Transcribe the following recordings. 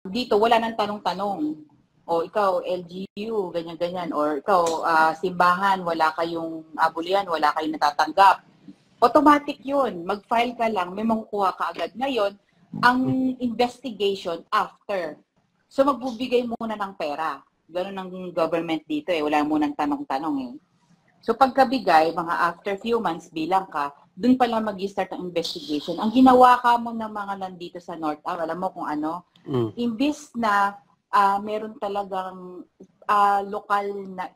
dito wala nang tanong-tanong. O ikaw, LGU, ganyan-ganyan. Or ikaw, simbahan, wala kayong abulian, wala kayong natatanggap. Automatic yun. Mag-file ka lang, may makukuha ka agad. Ngayon, ang investigation after. So, magbubigay muna ng pera. Ganun ang government dito eh. Wala munang tanong-tanong eh. So, pagkabigay, mga after few months, bilang ka, dun pala mag-start ang investigation. Ang ginawa ka mo ng mga nandito sa North, alam mo kung ano, imbis na meron talagang lokal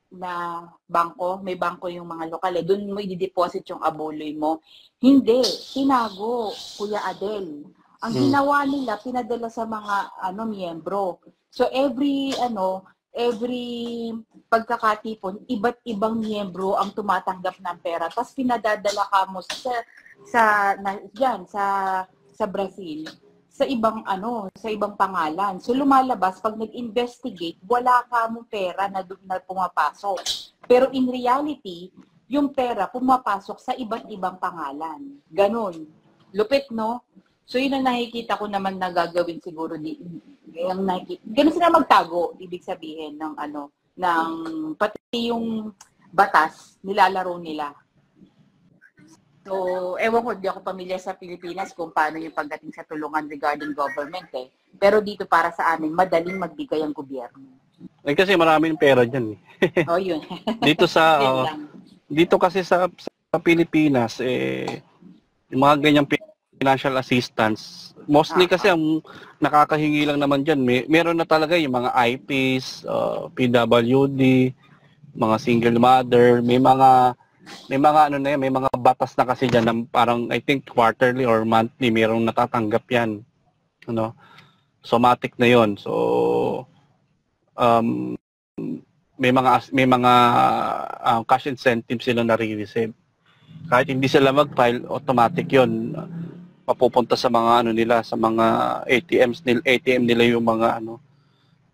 na bangko, may bangko yung mga lokal eh, doon mo i-deposit yung aboloy mo. Hindi, tinago, Kuya Adel. Ang ginawa nila, pinadala sa mga miyembro. So every pagkakatipon, iba't ibang miyembro ang tumatanggap ng pera. Tapos pinadadala ka mo sa Brazil sa ibang pangalan. So lumalabas pag nag-investigate, wala ka mong pera na pumapasok. Pero in reality, yung pera pumapasok sa iba't ibang pangalan. Ganon. Lupit, no? So yun ang nakikita ko naman na gagawin siguro ganun sila magtago, ibig sabihin ng pati yung batas nilalaro nila. So, ewan ko, di ako pamilyar sa Pilipinas kung paano yung pagdating sa tulungan regarding government eh. Pero dito para sa amin, madaling magbigay ang gobyerno. Eh kasi maraming pera dyan eh. Oh, yun. Dito kasi sa Pilipinas, yung mga ganyang financial assistance, mostly kasi ang nakakahingi lang naman dyan, meron na talaga yung mga IPs, PWD, mga single mother, may mga batas na kasi diyan na parang I think quarterly or monthly mayroong natatanggap 'yan. Somatic na 'yon. So may mga cash incentives sila na-receive. Kahit hindi sila mag-file, automatic 'yon. Mapupunta sa mga sa mga ATM nila yung mga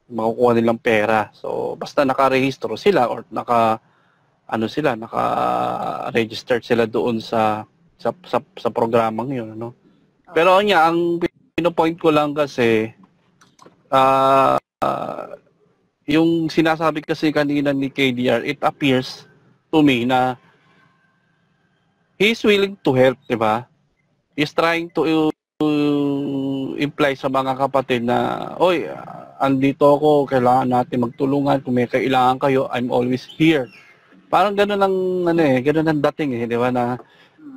makukuha nilang pera. So basta naka-rehistro sila or naka-registered sila doon sa programang 'yun, Pero ang pino-point ko lang kasi yung sinasabi kasi kanina ni KDR, it appears to me na he's willing to help, 'di ba? He's trying to imply sa mga kapatid na, oy, andito ako, kailangan natin magtulungan, kung may kailangan kayo, I'm always here. Parang gano'n gano'n ang dating di ba, na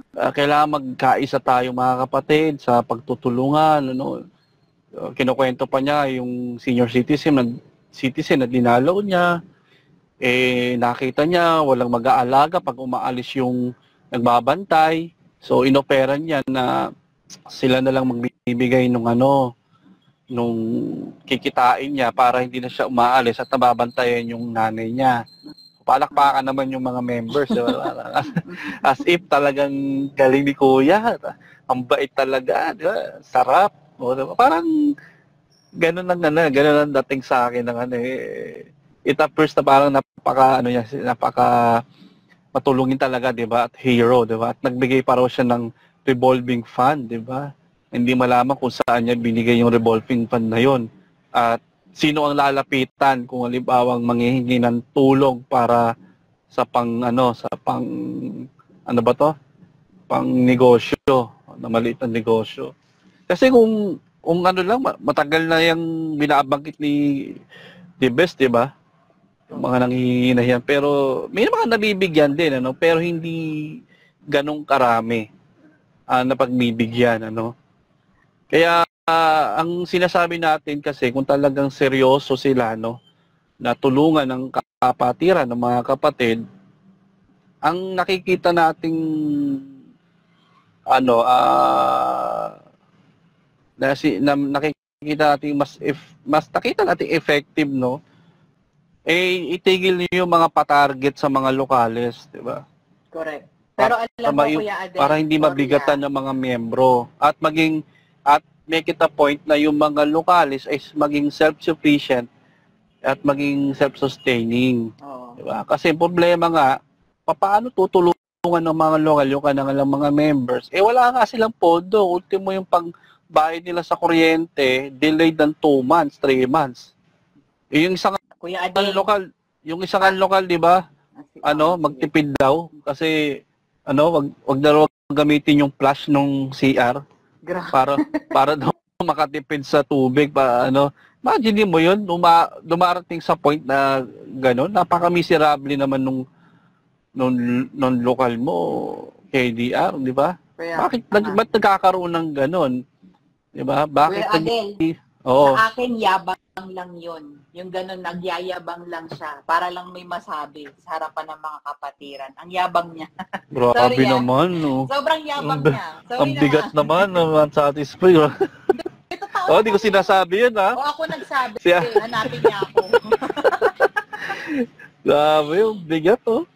kailangan magkaisa tayo mga kapatid sa pagtutulungan, kinukwento pa niya yung senior citizen na dinalaw niya, nakita niya walang mag-aalaga pag umaalis yung nagbabantay, so inoperan niya na sila na lang magbibigay nung kikitain niya para hindi na siya umaalis at nababantayan yung nanay niya. Palakpakan naman yung mga members. As if talagang galing ni Kuya. Ang bait talaga. Diba? Sarap. Diba? Parang ganun ang dating sa akin ng it appears na parang napaka matulungin talaga, di ba? At hero, di ba? At nagbigay pa raw siya ng revolving fund, di ba? Hindi malaman kung saan niya binigay yung revolving fund na yon. At sino ang lalapitan kung halimbawang manghihingi ng tulong para sa pang negosyo, na maliit na negosyo. Kasi kung matagal na yung binabanggit ni Best, di ba? Yung mga nanghihingi na yan. Pero may mga nabibigyan din, pero hindi ganong karami na pagbibigyan, Kaya ang sinasabi natin kasi kung talagang seryoso sila na tulungan ng kapatiran ng mga kapatid, ang nakikita nating nakikita natin mas nakita natin effective itigil niyo yung mga patarget sa mga lokales, di ba? Correct. Pero alam mo, Kuya Adel, para hindi mabigatan ng mga miyembro at make it a point na yung mga lokalis ay maging self-sufficient at maging self-sustaining. Diba? Kasi problema nga, paano tutulungan ng mga lokal yung kanilang mga members? Wala nga silang pondo. Ultimo yung bayad nila sa kuryente, delayed ng 2 months, 3 months. Yung isang Kuya Adel. lokal, di ba? Magtipid daw kasi wag na wag gamitin yung flash nung CR para daw makatipid sa tubig imagine mo yun, dumarating sa point na gano'n, napaka-miserable naman nung lokal mo, KDR, di ba? Ba't nagkakaroon ng gano'n? Di ba? Bakit? Kuya Adel, Oo. sa akin yabang lang yon. Yung gano'n, nagyayabang lang siya para lang may masabi sa harapan ng mga kapatiran. Ang yabang niya. Grabe naman, no? Sobrang yabang niya. Ang bigat naman satisfied. Di ko sinasabi yun, ha? O ako nagsabi, hanapin niya ako. Grabe, yung bigat, oh.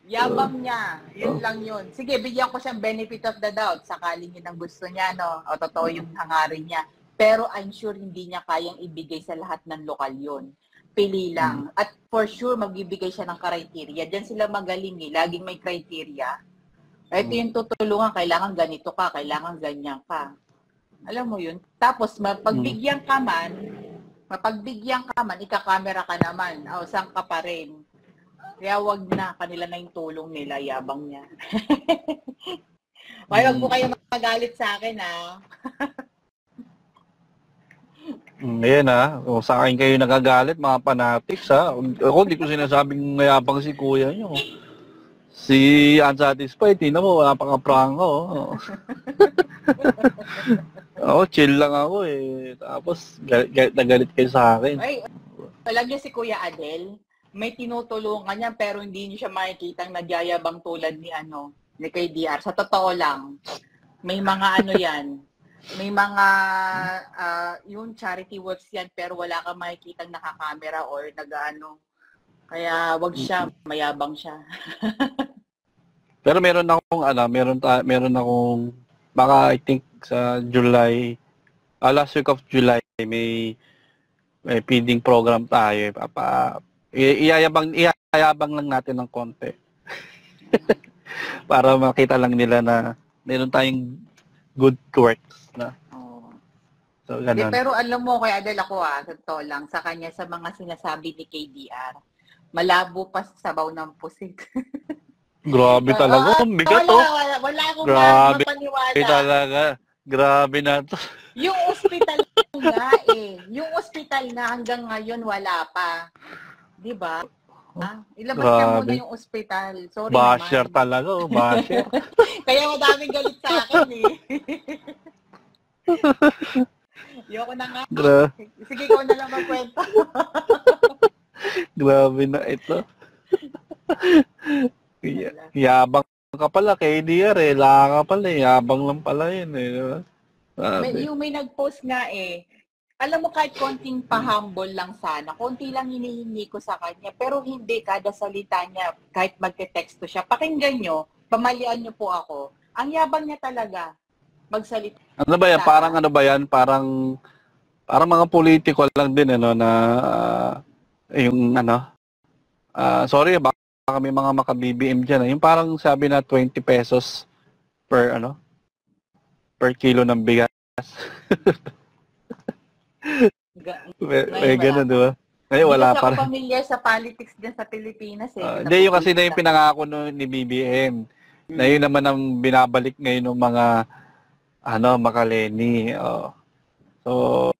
Yabang niya. Yun lang yun. Sige, bigyan ko siyang benefit of the doubt. Sakaling yun ang gusto niya, no? O totoo yung hangarin niya. Pero I'm sure hindi niya kayang ibigay sa lahat ng lokal yun. Pili lang. At for sure, magbibigay siya ng criteria. Diyan sila magaling eh. Laging may criteria. Ito yung tutulungan. Kailangan ganito ka. Kailangan ganyan ka. Alam mo yun? Tapos, mapagbigyan ka man, ikakamera ka naman. O, saan ka pa rin? Kaya wag na. Kanila na yung tulong nila. Yabang niya. Wag po kayo magalit sa akin, ha? Ayan o sa akin kayo nagagalit, mga fanatics ha. Ako hindi ko sinasabing mayabang si kuya nyo. Si Unsatisfied, tingnan mo, wala pang aprangko. Ako, chill lang ako eh. Tapos, galit na galit kayo sa akin. Ay, alam niyo si Kuya Adel, may tinutulungan niya pero hindi niyo siya makikita nagyayabang tulad ni KDR. Sa totoo lang, may mga yan. May mga yung charity works yan pero wala kang makikitang nakakamera or Kaya wag siya, mayabang siya. Pero meron akong baka I think sa July, last week of July may feeding program tayo. Iyayabang lang natin ng konti. Para makita lang nila na meron tayong good works na. So, ganun. Pero alam mo, kay Adel ako totoo lang, sa kanya, sa mga sinasabi ni KDR, malabo pa sa sabaw ng pusit. Grabe talaga. Bigat Wala akong grabe mapaniwala. Talaga. Grabe na to. Yung ospital nga Yung ospital na hanggang ngayon wala pa. Di ba? Ilabas ka muna yung ospital. Sorry basher naman. Talaga. Basher. Kaya madaming galit sa akin eh. Yoko na nga. Sige, ikaw na lang magkwento. Grabe na ito. Yabang ka pala, KDR eh. Laka ka pala eh. Yabang lang pala yun eh. May nag-post nga eh. Alam mo, kahit konting pa-humble lang sana, konti lang hinihingi ko sa kanya, pero hindi kada salita niya, kahit magte-texto siya, pakinggan nyo, pamalian nyo po ako. Ang yabang niya talaga, magsalita. Ano ba yan? Parang Parang mga politiko lang din, na yung sorry, baka may mga maka-BBM dyan. Yung parang sabi na 20 pesos per kilo ng bigas. Ganun, di ba? Ngayon wala pa rin. Hindi kasi ako familiar sa politics din sa Pilipinas eh. Hindi, yung kasi na yung pinangako ni BBM. Na yun naman ang binabalik ngayon ng mga makaleni. So,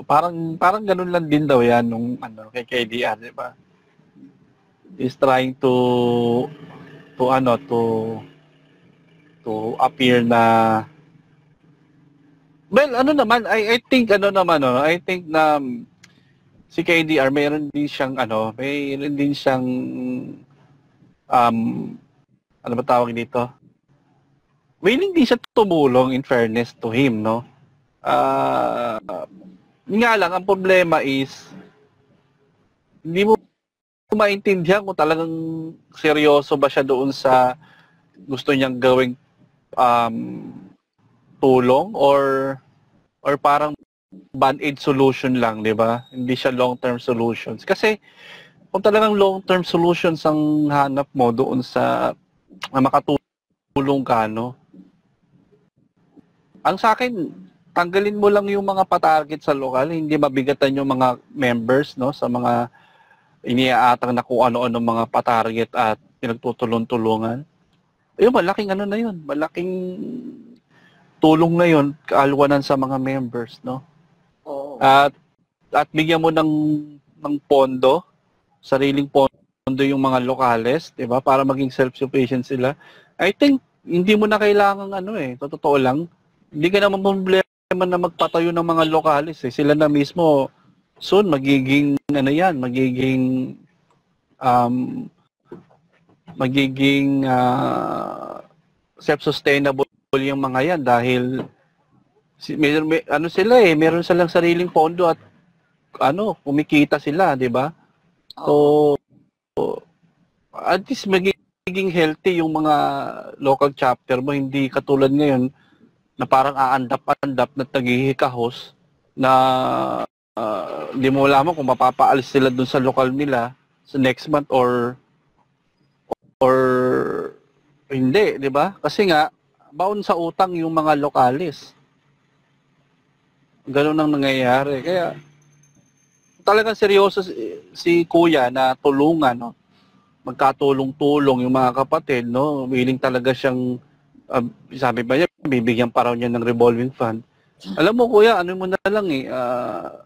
parang ganun lang din daw yan nung kay KDR, di ba? Is trying to appear na I think na si KDR mayroon din siyang ano ba tawag dito? Willing din siya tumulong, in fairness to him, no? Nga lang, ang problema is hindi mo maintindihan kung talagang seryoso ba siya doon sa gusto niyang gawing tulong or parang band-aid solution lang, di ba? Hindi siya long-term solutions. Kasi kung talagang long-term solutions ang hanap mo doon sa makatulong ka, no? Ang sa akin, tanggalin mo lang yung mga patarget sa lokal, hindi mabigatan yung mga members, no, sa mga iniaatang na kung ano-ano mga patarget at pinagtutulong-tulungan. Ayun, malaking ano na yun, malaking tulong na yun, kaalwanan sa mga members, no. Oo. At bigyan mo ng pondo, sariling pondo yung mga lokales, 'di ba? Para maging self-sufficient sila. I think hindi mo na kailangan totoo lang, hindi ka naman problema na magpatayo ng mga lokales eh. Sila na mismo soon magiging self-sustainable yung mga yan dahil meron silang sariling pondo at kumikita sila, 'di ba? So at least magiging healthy yung mga local chapter mo, hindi katulad ngayon na parang aandap-andap na naghihikahos na hindi mo alam kung mapapaalis sila dun sa local nila sa next month or hindi, 'di ba? Kasi nga baon sa utang yung mga lokalis. Ganun ang nangyayari. Kaya talagang seryoso si Kuya na tulungan, no? Magkatulong-tulong yung mga kapatid, no? Willing talaga siyang, sabi ba niya, bibigyan pa raw niya ng revolving fund. Alam mo, Kuya, ano mo na lang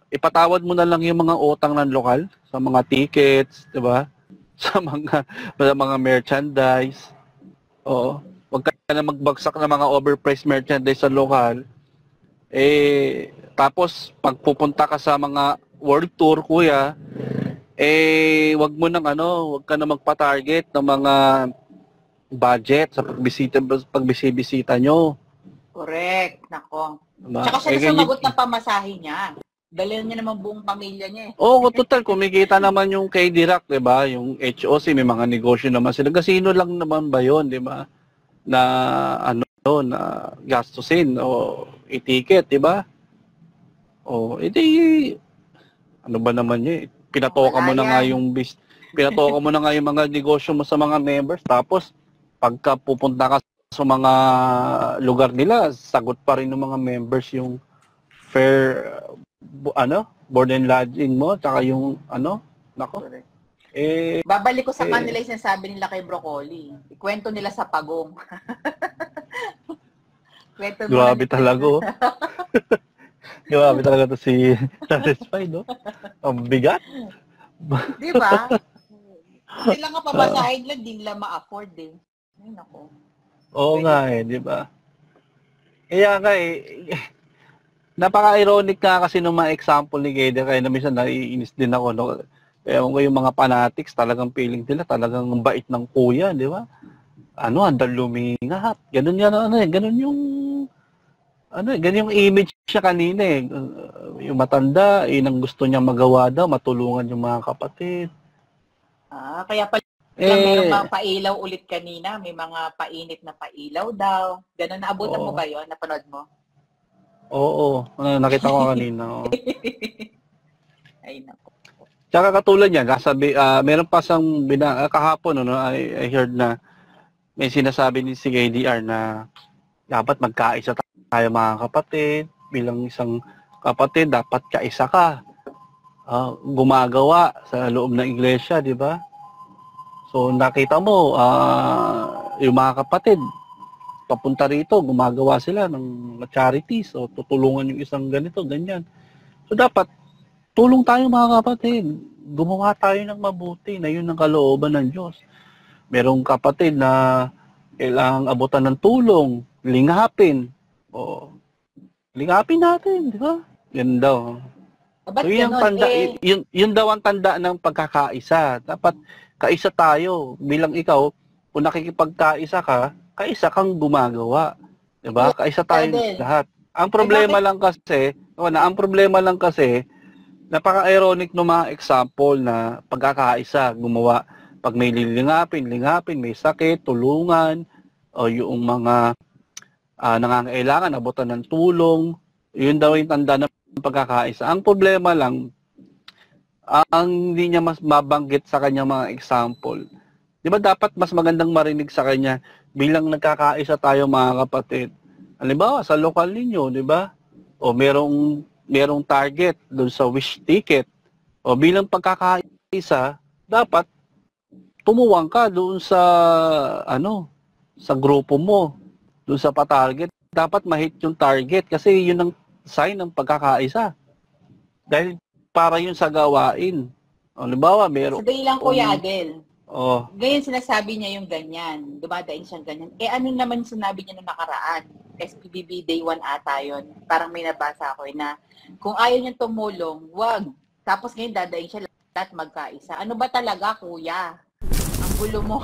ipatawad mo na lang yung mga utang ng lokal sa mga tickets, di ba? Sa mga merchandise. Oo. Huwag ka na magbagsak ng mga overpriced merchandise sa lokal. Tapos, pag pupunta ka sa mga world tour, Kuya, wag ka na magpa-target ng mga budget sa pagbisita nyo. Correct. Nako. Diba? Tsaka siya na sumagot ng pamasahe niya. Dalhin niya naman buong pamilya niya eh. Oo, total, kumikita naman yung kay Dirac, di ba? Yung HOC, may mga negosyo naman sila. Casino lang naman ba yun, di ba? Na gastusin o i-ticket, di ba? O, ano ba naman yun? Pinatoka mo na nga yung mga negosyo mo sa mga members, tapos pagka pupunta ka sa mga lugar nila, sagot pa rin ng mga members yung fair board and lodging mo, tsaka yung nako. Babalik ko sa kanila yung sinasabi nila kay Broccoli. Ikwento nila sa pagong. Grabe talaga, oh. Grabe talaga to si Satisfied, no? Ang bigat. Di ba? Sila nga pamasahin lang, di nila ma-afford eh. Ay, nako. Oo nga di ba? Kaya nga napaka-ironic nga kasi ng mga example ni Gader, kaya na minsan naiinis din ako, no? Kaya yung mga fanatics, talagang feeling nila, talagang bait ng kuya, di ba? Handang lumingat. Ganun yung ganun yung image siya kanina eh. Yung matanda, ang gusto niya magawa daw, matulungan yung mga kapatid. Kaya pala meron mga pailaw ulit kanina, may mga painit na pailaw daw. Ganun, naabutan mo ba yun? Napanood mo? Oo, nakita ko kanina. Ay, naku. Tsaka katulad yan, meron pa kahapon, I heard na may sinasabi ni si KDR na dapat magkaisa tayo mga kapatid, bilang isang kapatid, dapat kaisa ka. Gumagawa sa loob ng iglesia, di ba? So nakita mo, yung mga kapatid, papunta rito, gumagawa sila ng charities o tutulungan yung isang ganito, ganyan. So dapat, tulong tayo mga kapatid. Gumawa tayo ng mabuti na yun ang kalooban ng Diyos. Merong kapatid na kailangang abutan ng tulong, lingapin. Lingapin natin, di ba? Yan daw. So, yun daw ang tanda ng pagkakaisa. Dapat kaisa tayo. Bilang ikaw, kung nakikipagkaisa ka, kaisa kang gumagawa. Diba? Kaisa tayo lahat. Ang problema lang kasi, napaka-ironic ng mga example na pagkakaisa, gumawa. Pag may lingapin, may sakit, tulungan, o yung mga nangangailangan, abutan ng tulong, yun daw yung tanda ng pagkakaisa. Ang problema lang, ang hindi niya mas mabanggit sa kanya mga example. Di ba dapat mas magandang marinig sa kanya bilang nagkakaisa tayo mga kapatid. Halimbawa, sa lokal ninyo, di ba? o merong target doon sa wish ticket, o bilang pagkakaisa, dapat tumuwang ka doon sa sa grupo mo, doon sa pa-target. Dapat ma-hit yung target kasi yun ang sign ng pagkakaisa. Dahil para yun sa gawain. O, halimbawa, meron... Sabi lang, Kuya Adel. Oh. Ngayon sinasabi niya yung ganyan. Dumadaing siyang ganyan. Eh ano naman sinabi niya nung nakaraan? SPBB Day 1 ata yun. Parang may nabasa ako na kung ayaw niyang tumulong, wag. Tapos ngayon dadaing siya lahat magkaisa. Ano ba talaga, Kuya? Ang gulo mo.